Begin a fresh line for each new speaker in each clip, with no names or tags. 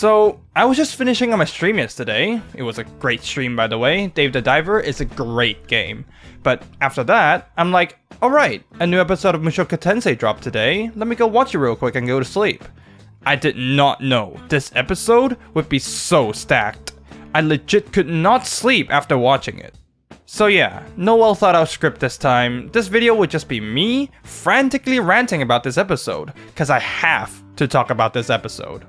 So, I was just finishing on my stream yesterday. It was a great stream, by the way. Dave the Diver is a great game. But after that, I'm like, alright, a new episode of Mushoku Tensei dropped today. Let me go watch it real quick and go to sleep. I did not know this episode would be so stacked. I legit could not sleep after watching it. So yeah, no well thought out script this time. This video would just be me frantically ranting about this episode, cause I have to talk about this episode.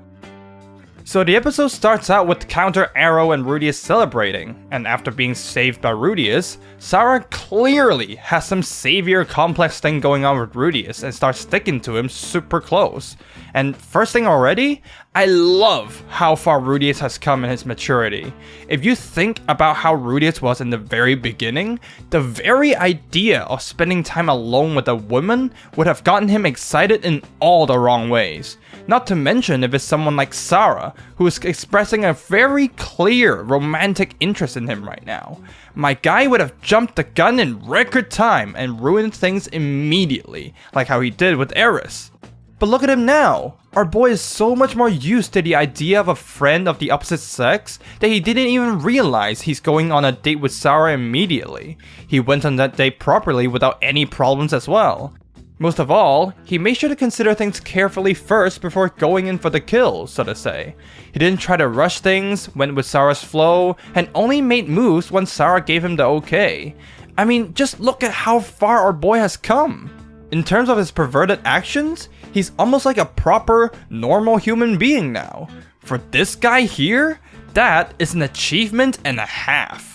So the episode starts out with Counter Arrow and Rudeus celebrating, and after being saved by Rudeus, Sarah clearly has some savior complex thing going on with Rudeus and starts sticking to him super close. And first thing already, I love how far Rudeus has come in his maturity. If you think about how Rudeus was in the very beginning, the very idea of spending time alone with a woman would have gotten him excited in all the wrong ways. Not to mention if it's someone like Sarah, who is expressing a very clear romantic interest in him right now. My guy would have jumped the gun in record time and ruined things immediately, like how he did with Eris. But look at him now. Our boy is so much more used to the idea of a friend of the opposite sex that he didn't even realize he's going on a date with Sarah immediately. He went on that date properly without any problems as well. Most of all, he made sure to consider things carefully first before going in for the kill, so to say. He didn't try to rush things, went with Sarah's flow, and only made moves when Sarah gave him the okay. I mean, just look at how far our boy has come. In terms of his perverted actions, he's almost like a proper, normal human being now. For this guy here, that is an achievement and a half.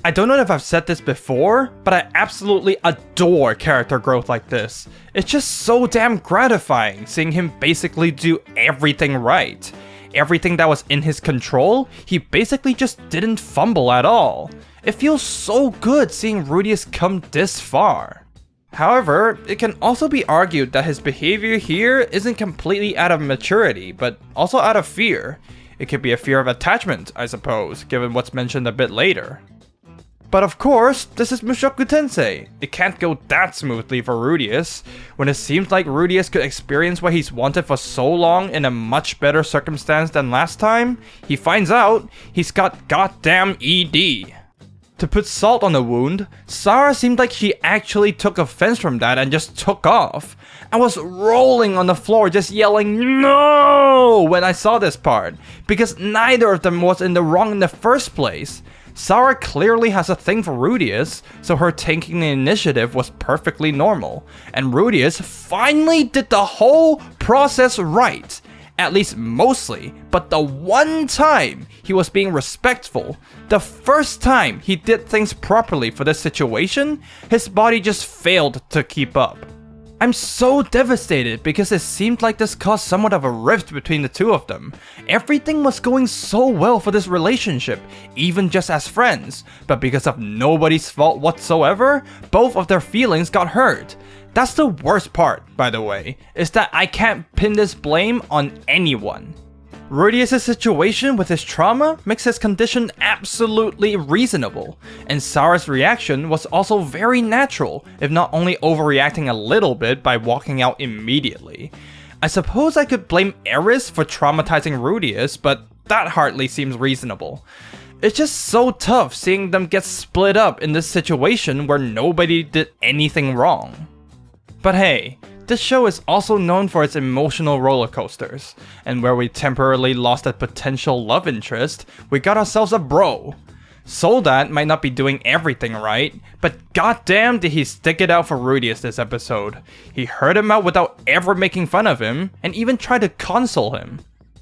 I don't know if I've said this before, but I absolutely adore character growth like this. It's just so damn gratifying seeing him basically do everything right. Everything that was in his control, he basically just didn't fumble at all. It feels so good seeing Rudeus come this far. However, it can also be argued that his behavior here isn't completely out of maturity, but also out of fear. It could be a fear of attachment, I suppose, given what's mentioned a bit later. But of course, this is Mushoku Tensei. It can't go that smoothly for Rudeus. When it seems like Rudeus could experience what he's wanted for so long in a much better circumstance than last time, he finds out he's got goddamn ED. To put salt on the wound, Sarah seemed like she actually took offense from that and just took off. I was rolling on the floor just yelling no when I saw this part, because neither of them was in the wrong in the first place. Sarah clearly has a thing for Rudeus, so her taking the initiative was perfectly normal, and Rudeus finally did the whole process right. At least mostly, but the one time he was being respectful, the first time he did things properly for this situation, his body just failed to keep up. I'm so devastated because it seemed like this caused somewhat of a rift between the two of them. Everything was going so well for this relationship, even just as friends, but because of nobody's fault whatsoever, both of their feelings got hurt. That's the worst part, by the way, is that I can't pin this blame on anyone. Rudeus' situation with his trauma makes his condition absolutely reasonable, and Sarah's reaction was also very natural, if not only overreacting a little bit by walking out immediately. I suppose I could blame Eris for traumatizing Rudeus, but that hardly seems reasonable. It's just so tough seeing them get split up in this situation where nobody did anything wrong. But hey, this show is also known for its emotional roller coasters, and where we temporarily lost a potential love interest, we got ourselves a bro. Soldat might not be doing everything right, but goddamn did he stick it out for Rudeus this episode. He heard him out without ever making fun of him, and even tried to console him.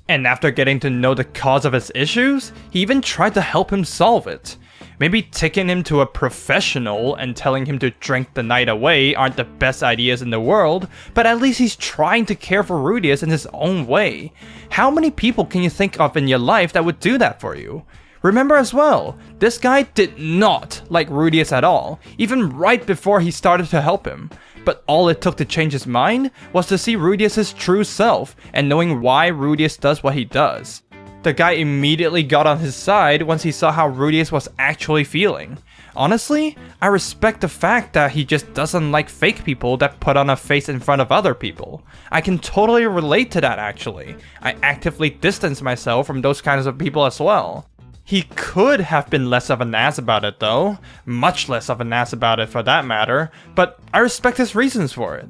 And after getting to know the cause of his issues, he even tried to help him solve it. Maybe taking him to a professional and telling him to drink the night away aren't the best ideas in the world, but at least he's trying to care for Rudeus in his own way. How many people can you think of in your life that would do that for you? Remember as well, this guy did not like Rudeus at all, even right before he started to help him. But all it took to change his mind was to see Rudeus' true self and knowing why Rudeus does what he does. The guy immediately got on his side once he saw how Rudeus was actually feeling. Honestly, I respect the fact that he just doesn't like fake people that put on a face in front of other people. I can totally relate to that actually. I actively distance myself from those kinds of people as well. He could have been less of an ass about it though, much less of an ass about it for that matter, but I respect his reasons for it.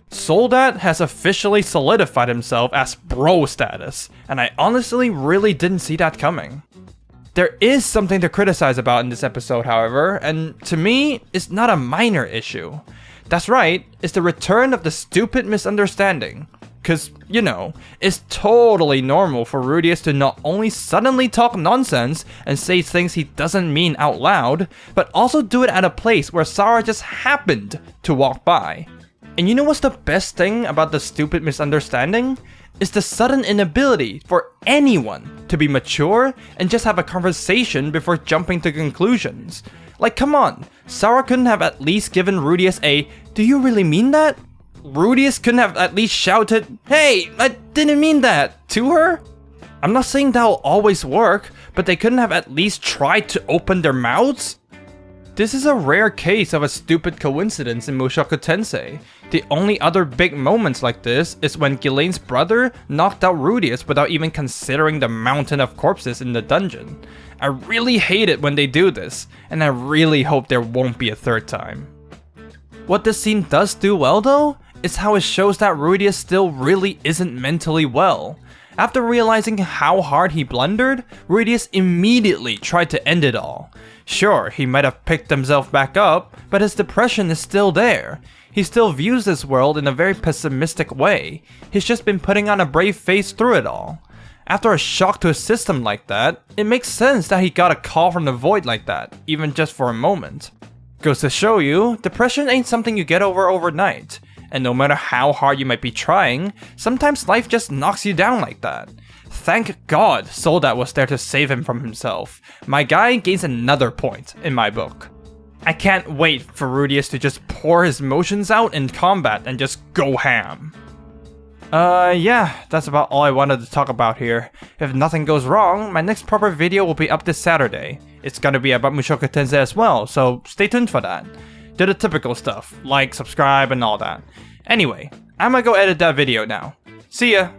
Soldat has officially solidified himself as bro status, and I honestly really didn't see that coming. There is something to criticize about in this episode, however, and to me, it's not a minor issue. That's right, it's the return of the stupid misunderstanding. Cause, you know, it's totally normal for Rudeus to not only suddenly talk nonsense and say things he doesn't mean out loud, but also do it at a place where Sarah just happened to walk by. And you know what's the best thing about the stupid misunderstanding? It's the sudden inability for anyone to be mature and just have a conversation before jumping to conclusions. Like, come on, Sarah couldn't have at least given Rudeus a, "Do you really mean that?" Rudeus couldn't have at least shouted, "Hey, I didn't mean that," to her? I'm not saying that'll always work, but they couldn't have at least tried to open their mouths? This is a rare case of a stupid coincidence in Mushoku Tensei. The only other big moments like this is when Ghislaine's brother knocked out Rudeus without even considering the mountain of corpses in the dungeon. I really hate it when they do this, and I really hope there won't be a third time. What this scene does do well though, is how it shows that Rudeus still really isn't mentally well. After realizing how hard he blundered, Rudeus immediately tried to end it all. Sure, he might have picked himself back up, but his depression is still there. He still views this world in a very pessimistic way. He's just been putting on a brave face through it all. After a shock to his system like that, it makes sense that he got a call from the void like that, even just for a moment. Goes to show you, depression ain't something you get over overnight. And no matter how hard you might be trying, sometimes life just knocks you down like that. Thank God Soldat was there to save him from himself. My guy gains another point in my book. I can't wait for Rudeus to just pour his emotions out in combat and just go ham. Yeah, that's about all I wanted to talk about here. If nothing goes wrong, my next proper video will be up this Saturday. It's gonna be about Mushoku Tensei as well, so stay tuned for that. Do the typical stuff, like, subscribe, and all that. Anyway, I'm gonna go edit that video now. See ya!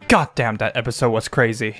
God damn, that episode was crazy.